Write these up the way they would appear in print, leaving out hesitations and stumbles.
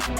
Hey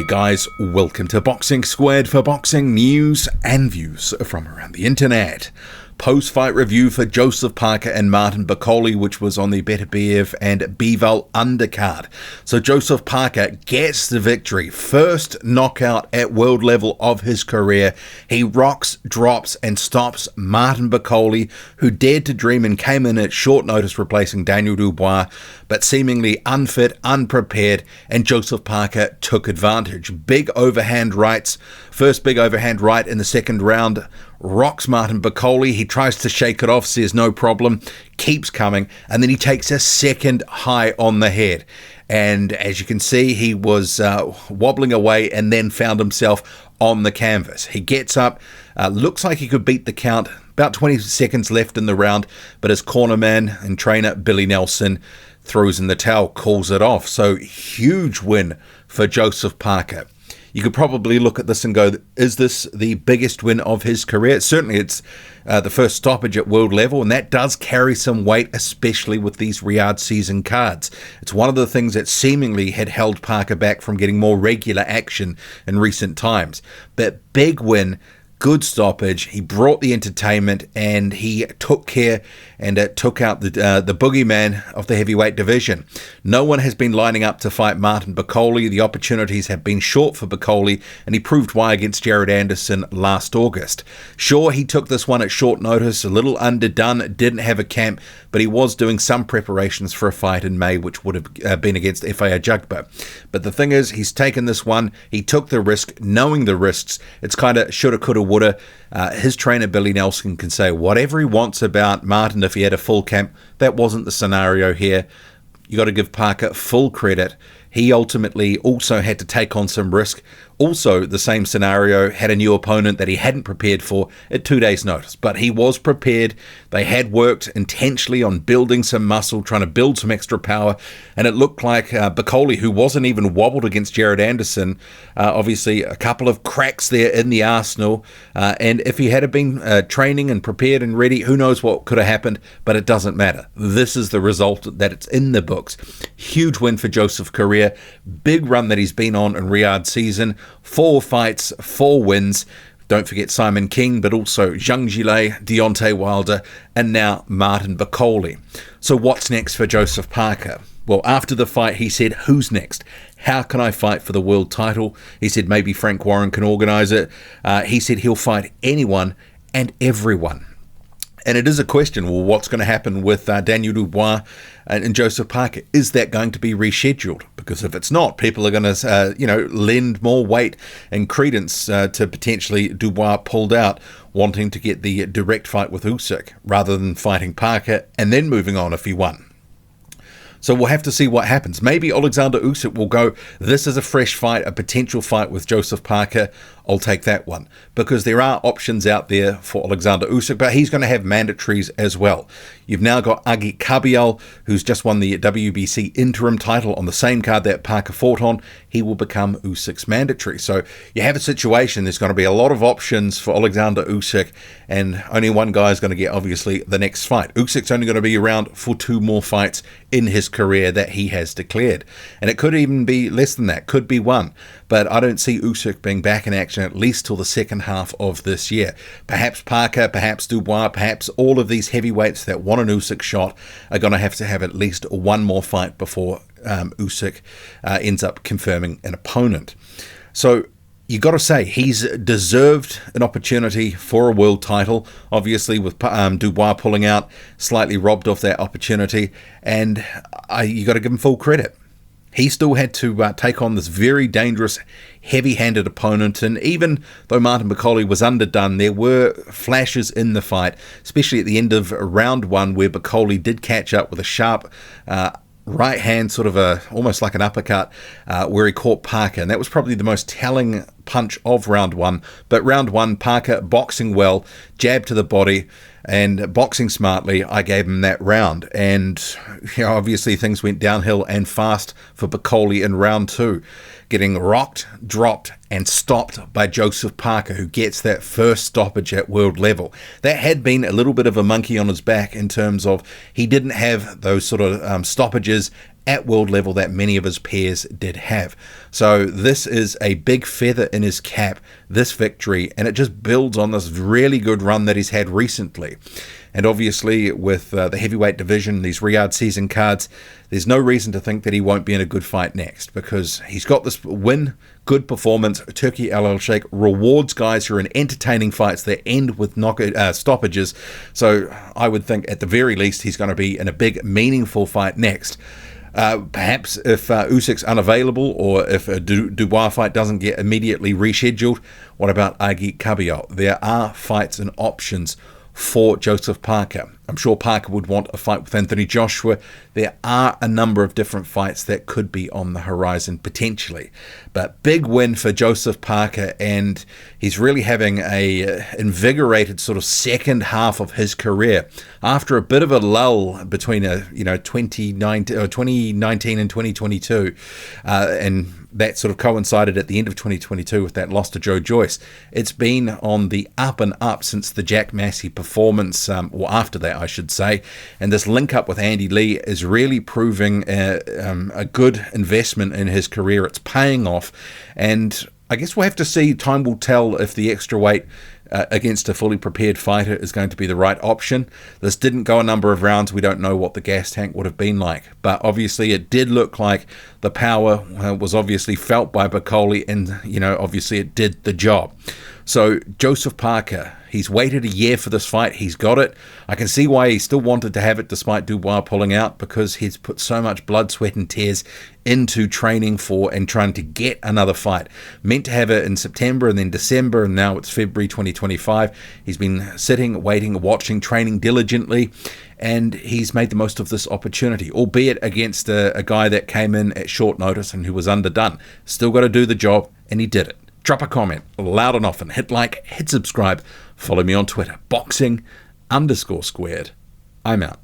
guys, welcome to Boxing Squared for boxing news and views from around the internet. Post-fight review for Joseph Parker and Martin Bakole, which was on the Beterbiev and Bivol undercard. So Joseph Parker gets the victory. First knockout at world level of his career. He rocks, drops and stops Martin Bakole, who dared to dream and came in at short notice replacing Daniel Dubois, but seemingly unfit, unprepared, and Joseph Parker took advantage. Big overhand rights. First big overhand right in the second round. Rocks Martin Bakole. He tries to shake it off, says no problem, keeps coming, and then he takes a second high on the head. And as you can see, he was wobbling away and then found himself on the canvas. He gets up, looks like he could beat the count. About 20 seconds left in the round, but his cornerman and trainer, Billy Nelson, throws in the towel, calls it off. So huge win for Joseph Parker. You could probably look at this and go, is this the biggest win of his career? Certainly it's the first stoppage at world level, and that does carry some weight, especially with these Riyadh season cards. It's one of the things that seemingly had held Parker back from getting more regular action in recent times. But big win, good stoppage. He brought the entertainment and he took care and took out the boogeyman of the heavyweight division. No one has been lining up to fight Martin Bakole. The opportunities have been short for Bakole, and he proved why against Jared Anderson last August. Sure, he took this one at short notice, a little underdone, didn't have a camp, but he was doing some preparations for a fight in May, which would have been against F.A. Ajagba. But the thing is, he's taken this one. He took the risk, knowing the risks. It's kind of shoulda, coulda, woulda. His trainer, Billy Nelson, can say whatever he wants about Martin if he had a full camp. That wasn't the scenario here. You got to give Parker full credit. He ultimately also had to take on some risk. Also, the same scenario, had a new opponent that he hadn't prepared for at 2 days' notice. But he was prepared. They had worked intentionally on building some muscle, trying to build some extra power. And it looked like Bakole, who wasn't even wobbled against Jared Anderson, obviously a couple of cracks there in the arsenal. And if he had been training and prepared and ready, who knows what could have happened, but it doesn't matter. This is the result that it's in the books. Huge win for Joseph Career. Big run that he's been on in Riyadh season. 4 fights, 4 wins. Don't forget Simon King, but also Zhang Jilei, Deontay Wilder, and now Martin Bakole. So what's next for Joseph Parker? Well, after the fight, he said, who's next? How can I fight for the world title? He said maybe Frank Warren can organize it. He said he'll fight anyone and everyone. And it is a question, well, what's going to happen with Daniel Dubois and Joseph Parker? Is that going to be rescheduled? Because if it's not, people are going to, lend more weight and credence to potentially Dubois pulled out, wanting to get the direct fight with Usyk rather than fighting Parker and then moving on if he won. So we'll have to see what happens. Maybe Alexander Usyk will go, this is a fresh fight, a potential fight with Joseph Parker. I'll take that one. Because there are options out there for Alexander Usyk, but he's going to have mandatories as well. You've now got Agi Kabial, who's just won the WBC interim title on the same card that Parker fought on. He will become Usyk's mandatory. So you have a situation, there's going to be a lot of options for Alexander Usyk, and only one guy is going to get, obviously, the next fight. Usyk's only going to be around for 2 more fights in his career that he has declared. And it could even be less than that, could be 1. But I don't see Usyk being back in action at least till the second half of this year. Perhaps Parker, perhaps Dubois, perhaps all of these heavyweights that want an Usyk shot are going to have at least 1 more fight before Usyk ends up confirming an opponent. So you got to say he's deserved an opportunity for a world title. Obviously, with Dubois pulling out, slightly robbed of that opportunity, and you got to give him full credit. He still had to take on this very dangerous, heavy-handed opponent, and even though Martin Bakole was underdone, there were flashes in the fight, especially at the end of round 1, where Bakole did catch up with a sharp right hand, sort of almost like an uppercut, where he caught Parker, and that was probably the most telling punch of round 1. But round 1, Parker boxing well, jab to the body, and boxing smartly. I gave him that round, and obviously things went downhill and fast for Bakole in round 2, getting rocked, dropped and stopped by Joseph Parker, who gets that first stoppage at world level. That had been a little bit of a monkey on his back in terms of he didn't have those sort of stoppages at world level that many of his peers did have. So this is a big feather in his cap, this victory, and it just builds on this really good run that he's had recently. And obviously with the heavyweight division, these Riyadh season cards, there's no reason to think that he won't be in a good fight next, because he's got this win, good performance. Turki Al Sheikh rewards guys who are in entertaining fights that end with stoppages. So I would think at the very least he's going to be in a big, meaningful fight next. Perhaps if Usyk's unavailable, or if a Dubois fight doesn't get immediately rescheduled, what about Agi Kabayel? There are fights and options for Joseph Parker. I'm sure Parker would want a fight with Anthony Joshua. There are a number of different fights that could be on the horizon potentially. But big win for Joseph Parker, and he's really having a invigorated sort of second half of his career after a bit of a lull between 2019 and 2022, and that sort of coincided at the end of 2022 with that loss to Joe Joyce. It's been on the up and up since the Jack Massey performance, or after that, I should say. And this link up with Andy Lee is really proving a good investment in his career. It's paying off. And I guess we'll have to see. Time will tell if the extra weight against a fully prepared fighter is going to be the right option. This didn't go a number of rounds. We don't know what the gas tank would have been like, but obviously it did look like the power was obviously felt by Bakole, and obviously it did the job. So Joseph Parker, he's waited a year for this fight. He's got it. I can see why he still wanted to have it despite Dubois pulling out, because he's put so much blood, sweat and tears into training for and trying to get another fight. Meant to have it in September and then December, and now it's February 2025. He's been sitting, waiting, watching, training diligently, and he's made the most of this opportunity, albeit against a guy that came in at short notice and who was underdone. Still got to do the job, and he did it. Drop a comment loud and often. Hit like, hit subscribe. Follow me on Twitter, boxing_squared. I'm out.